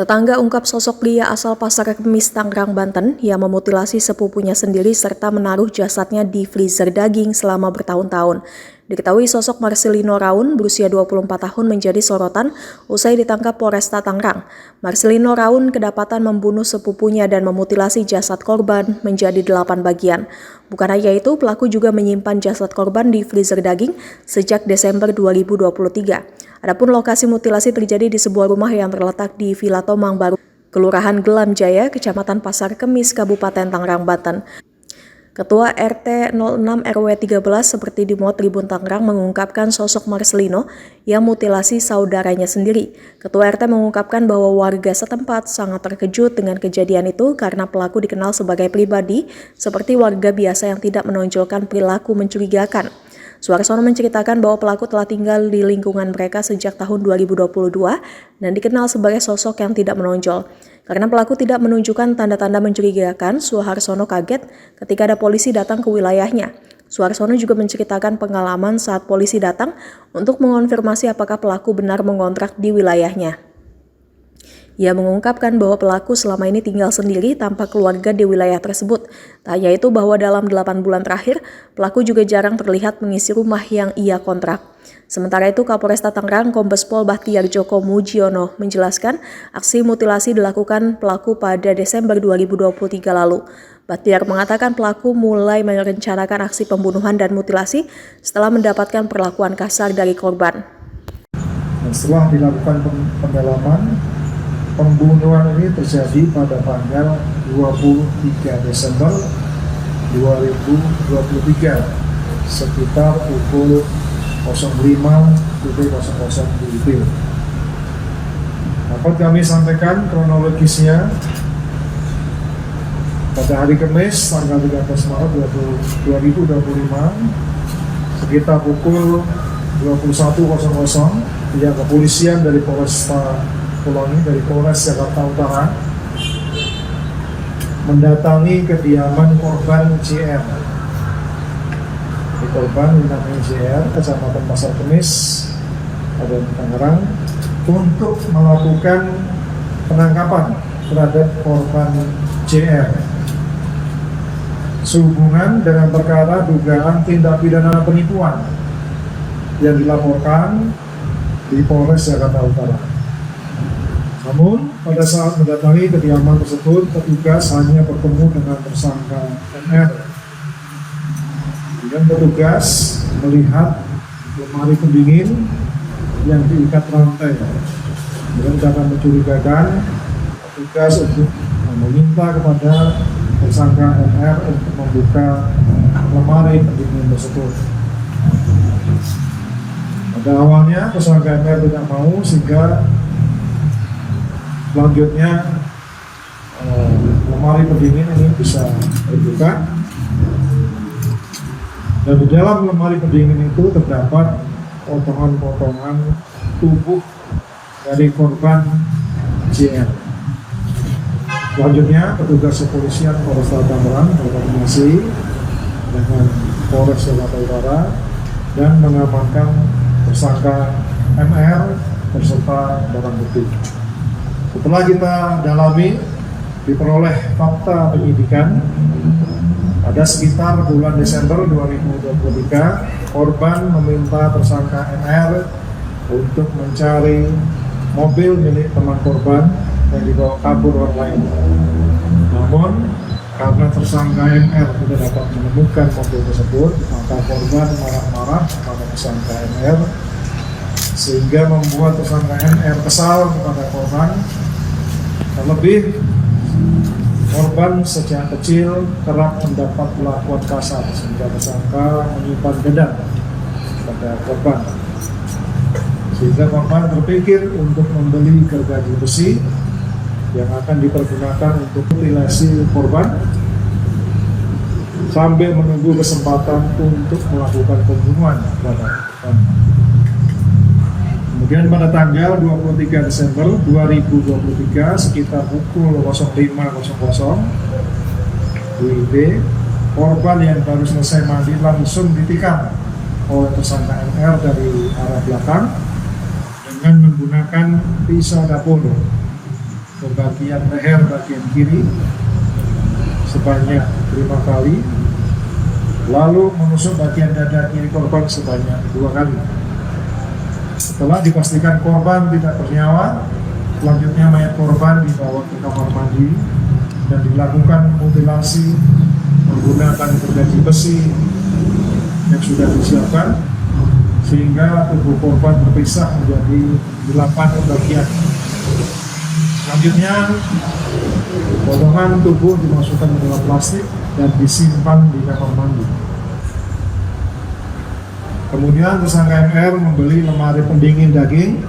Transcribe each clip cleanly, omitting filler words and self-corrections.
Tetangga ungkap sosok pria asal Pasar Kemis, Tangerang, Banten yang memutilasi sepupunya sendiri serta menaruh jasadnya di freezer daging selama bertahun-tahun. Diketahui sosok Marcelino Raun berusia 24 tahun menjadi sorotan usai ditangkap Polresta Tangerang. Marcelino Raun kedapatan membunuh sepupunya dan memutilasi jasad korban menjadi 8 bagian. Bukan hanya itu, pelaku juga menyimpan jasad korban di freezer daging sejak Desember 2023. Adapun lokasi mutilasi terjadi di sebuah rumah yang terletak di Villa Tomang Baru, Kelurahan Gelam Jaya, Kecamatan Pasar Kemis, Kabupaten Tangerang, Banten. Ketua RT 06 RW 13 seperti di Mot Tribun Tangerang mengungkapkan sosok Marcelino yang mutilasi saudaranya sendiri. Ketua RT mengungkapkan bahwa warga setempat sangat terkejut dengan kejadian itu karena pelaku dikenal sebagai pribadi seperti warga biasa yang tidak menonjolkan perilaku mencurigakan. Suarsono menceritakan bahwa pelaku telah tinggal di lingkungan mereka sejak tahun 2022 dan dikenal sebagai sosok yang tidak menonjol. Karena pelaku tidak menunjukkan tanda-tanda mencurigakan, Suharsono kaget ketika ada polisi datang ke wilayahnya. Suharsono juga menceritakan pengalaman saat polisi datang untuk mengonfirmasi apakah pelaku benar mengontrak di wilayahnya. Ia mengungkapkan bahwa pelaku selama ini tinggal sendiri tanpa keluarga di wilayah tersebut. Tak hanya itu, bahwa dalam 8 bulan terakhir, pelaku juga jarang terlihat mengisi rumah yang ia kontrak. Sementara itu, Kapolresta Tangerang Kombes Pol Bahtiar Joko Mujiono menjelaskan aksi mutilasi dilakukan pelaku pada Desember 2023 lalu. Bahtiar mengatakan pelaku mulai merencanakan aksi pembunuhan dan mutilasi setelah mendapatkan perlakuan kasar dari korban. Setelah dilakukan pendalaman, pembunuhan ini terjadi pada tanggal 23 Desember 2023 sekitar pukul 05.00 WIB. Dapat kami sampaikan kronologisnya pada hari Kamis tanggal 13 Maret 2025 sekitar pukul 21.00 pihak kepolisian dari Polresta dari Polres Jakarta Utara mendatangi kediaman korban JR. Korban namanya JR, Kecamatan Pasar Kemis, Kabupaten Tangerang, untuk melakukan penangkapan terhadap korban JR sehubungan dengan perkara dugaan tindak pidana penipuan yang dilaporkan di Polres Jakarta Utara. Namun, pada saat mendatangi kediaman tersebut, petugas hanya bertemu dengan tersangka MR. Dan petugas melihat lemari pendingin yang diikat rantai. Dengan cara mencurigakan, petugas untuk meminta kepada tersangka MR untuk membuka lemari pendingin tersebut. Pada awalnya, tersangka MR tidak mau sehingga selanjutnya lemari pendingin ini bisa terbuka, dan di dalam lemari pendingin itu terdapat potongan-potongan tubuh dari korban JR. Selanjutnya petugas kepolisian Polresta Tangerang berkoordinasi dengan Polres Jakarta Utara dan mengamankan tersangka MR beserta barang bukti. Setelah kita dalami, diperoleh fakta penyidikan, pada sekitar bulan Desember 2023, korban meminta tersangka MR untuk mencari mobil milik teman korban yang dibawa kabur orang lain. Namun, karena tersangka MR tidak dapat menemukan mobil tersebut, maka korban marah-marah kepada tersangka MR, sehingga membuat tersangka MR kesal kepada korban. Terlebih, korban sejak kecil kerap mendapat perlakuan kasar sehingga tersangka menyimpan dendam kepada korban. Sehingga korban terpikir untuk membeli gergaji besi yang akan dipergunakan untuk mutilasi korban sambil menunggu kesempatan untuk melakukan pembunuhan kepada korban. Kemudian pada tanggal 23 Desember 2023 sekitar pukul 05.00 WIB, korban yang baru selesai mandi langsung ditikam oleh tersangka MR dari arah belakang dengan menggunakan pisau dapur. ke bagian leher bagian kiri sebanyak 5 kali, lalu menusuk bagian dada kiri korban sebanyak 2 kali. Setelah dipastikan korban tidak bernyawa, selanjutnya mayat korban dibawa ke kamar mandi dan dilakukan mutilasi menggunakan gergaji besi yang sudah disiapkan, sehingga tubuh korban terpisah menjadi 8 bagian. Selanjutnya, potongan tubuh dimasukkan ke dalam plastik dan disimpan di kamar mandi. Kemudian tersangka MR membeli lemari pendingin daging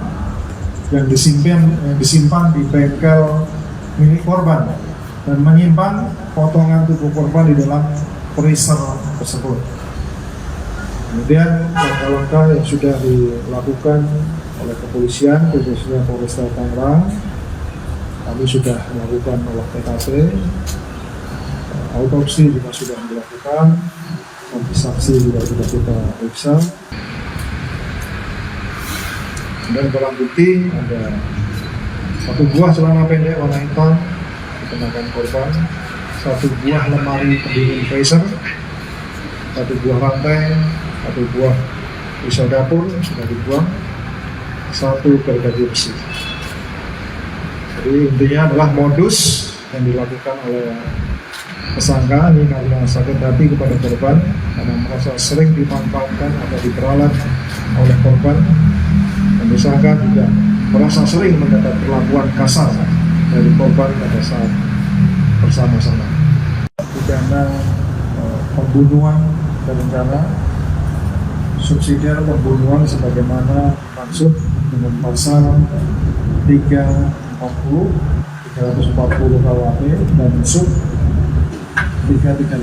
yang disimpan di bengkel milik korban dan menyimpan potongan tubuh korban di dalam freezer tersebut. Kemudian langkah-langkah yang sudah dilakukan oleh kepolisian, khususnya Polresta Tangerang, kami sudah melakukan olah TKP, autopsi juga sudah dilakukan, saksi juga sudah kita periksa, dan barang bukti ada 1 buah celana pendek warna hitam dikenakan korban, 1 buah lemari pendingin freezer, 1 buah rantai, 1 buah pisau dapur yang sudah dibuang, 1 gergaji besi. Jadi intinya adalah modus yang dilakukan oleh tersangka ini karena sakit hati kepada korban, karena merasa sering dimanfaatkan atau diperalat oleh korban, dan tersangka juga merasa sering mendapat perlakuan kasar dari korban pada saat bersama-sama. Pidana pembunuhan berencana, subsidiar pembunuhan sebagaimana maksud dengan pasal 340 KUHP dan sub 338.